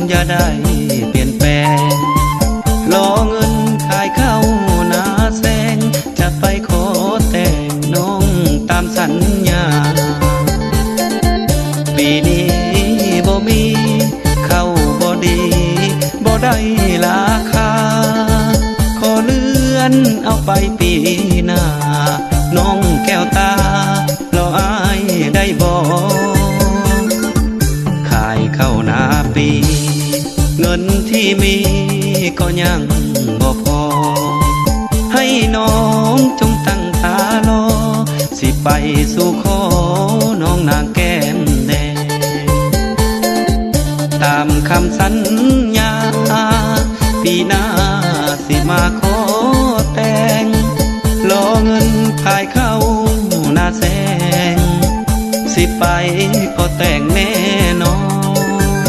อย่าได้เปลี่ยนแปลงรอเงินขายข้าวนาแสงจะไปขอแต่งน้องตามสัญญาปีนี้บ่มีเข้าบ่ดีบ่ได้ราคาขอเลื่อนเอาไปปีหน้าน้องแก้วตารออายได้บ่ขายข้าวนาปีเงินที่มีก็ยังบ่พอให้น้องจงตั้งตารอสิไปสู่ขอน้องนางแก้มแดงตามคำสัญญาปีหน้าสิมาขอแต่งรอเงินขายข้าวนาแสงสิไปขอแต่งแน่นอน